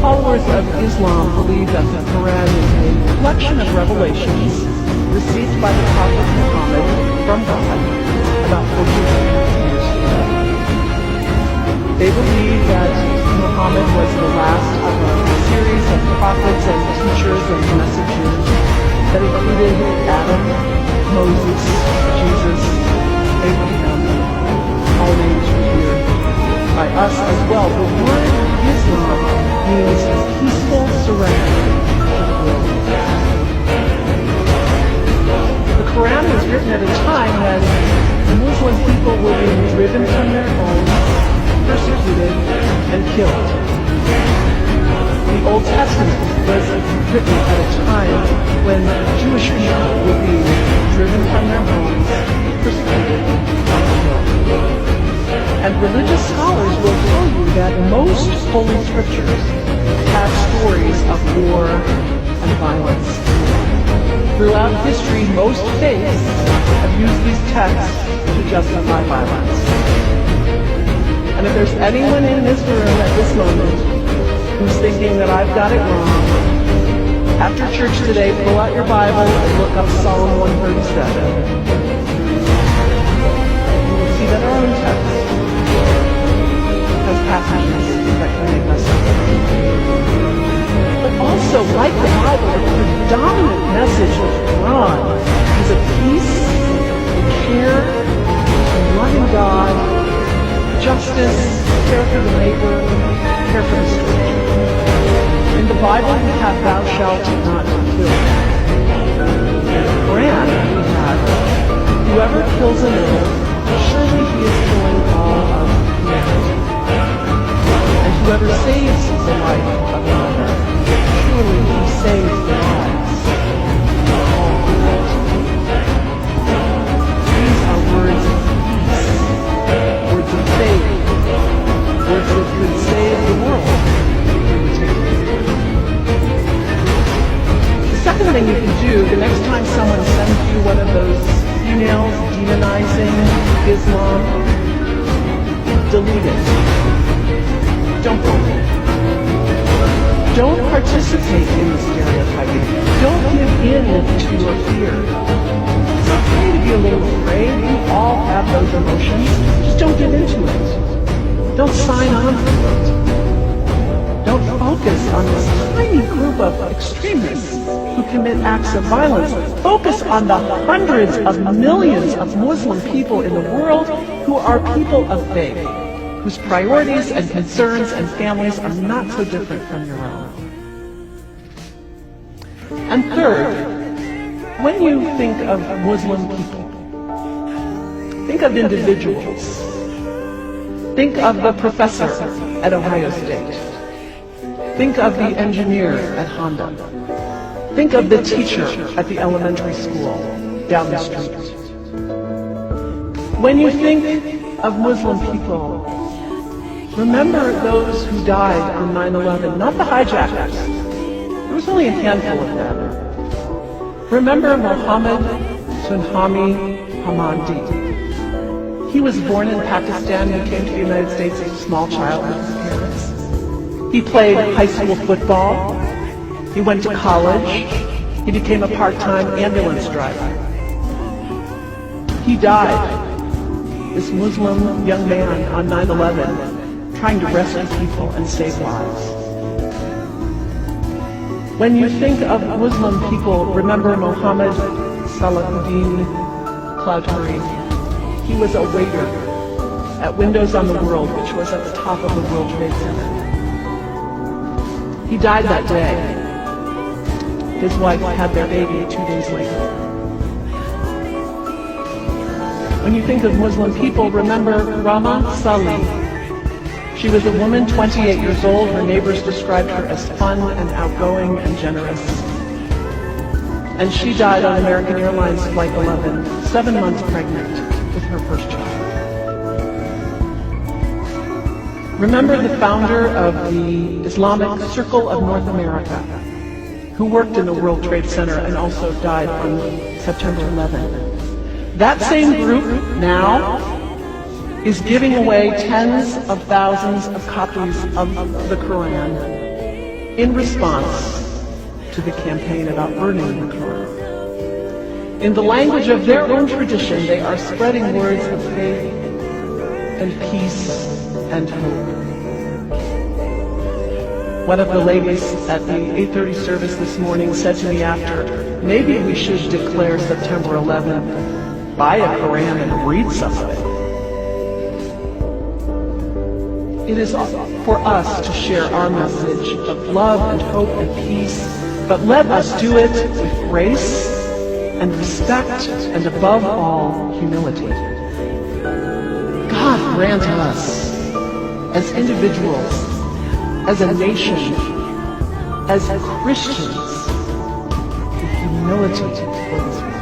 followers of Islam believe that the Quran is a collection of revelations received by the Prophet Muhammad from God about 1400 years ago. They believe that Muhammad was the last of a series of prophets and teachers and messengers that included Adam, Moses, Jesus, Abraham, all names revered by us as well. The word Islam means peaceful surrender to the will of God. The Quran was written at a time when the Muslim people were being driven from their homes, persecuted, and killed. The Old Testament was written at a time when Jewish people were being driven from their homes, persecuted, and killed. And religious scholars will tell you that most holy scriptures have stories of war and violence. Throughout history, most faiths have used these texts to justify violence. And if there's anyone in this room at this moment who's thinking that I've got it wrong, after church today, pull out your Bible and look up Psalm 137. You will see that our own text has passages that can make us but also, like the Bible, the predominant message of the Quran is of peace, care, loving God, justice, care for the neighbor, care for the stranger. In the Bible, we have thou shalt not kill. In the Quran, we have whoever kills another, surely he is killing all of humanity. And whoever saves the life of another, surely he saves the lives of all humanity. These are words of peace, words of faith, words that could save the world if we would take them. The second thing you can do, the next time someone sends you one of those emails demonizing Islam, delete it. Don't believe it. Don't participate in the stereotyping. Don't give in to your fear. It's okay to be a little afraid. We all have those emotions. Just don't give into it. Don't sign on for it. Don't focus on this tiny group of extremists who commit acts of violence. Focus on the hundreds of millions of Muslim people in the world who are people of faith, whose priorities and concerns and families are not so different from your own. And third, when you think of Muslim people, think of individuals. Think of the professor at Ohio State. Think of the engineer at Honda. Think of the teacher at the elementary school down the street. When you think of Muslim people, remember those who died on 9/11, not the hijackers. There was only a handful of them. Remember Mohammed Sunhami Hamandi. He was born in Pakistan and came to the United States as a small child with his parents. He played high school football. He went to college. He became a part-time ambulance driver. He died, this Muslim young man, on 9/11, trying to rescue people and save lives. When you think of Muslim people, remember Mohammed Salahuddin Cloudhurry. He was a waiter at Windows on the World, which was at the top of the World Trade Center. He died that day. His wife had their baby 2 days later. When you think of Muslim people, remember Rama Salih. She was a woman, 28 years old. Her neighbors described her as fun and outgoing and generous. And she died on American Airlines Flight 11, 7 months pregnant with her first child. Remember the founder of the Islamic Circle of North America, who worked in the World Trade Center and also died on September 11. That same group now is giving away tens of thousands of copies of the Quran in response to the campaign about burning the Quran. In the language of their own tradition, they are spreading words of faith and peace and hope. One of the ladies at the 8:30 service this morning said to me after, maybe we should declare September 11th, buy a Quran and read some of it. It is for us to share our message of love and hope and peace, but let us do it with grace and respect and above all, humility. God grant us, as individuals, as a nation, as Christians, the humility for this world.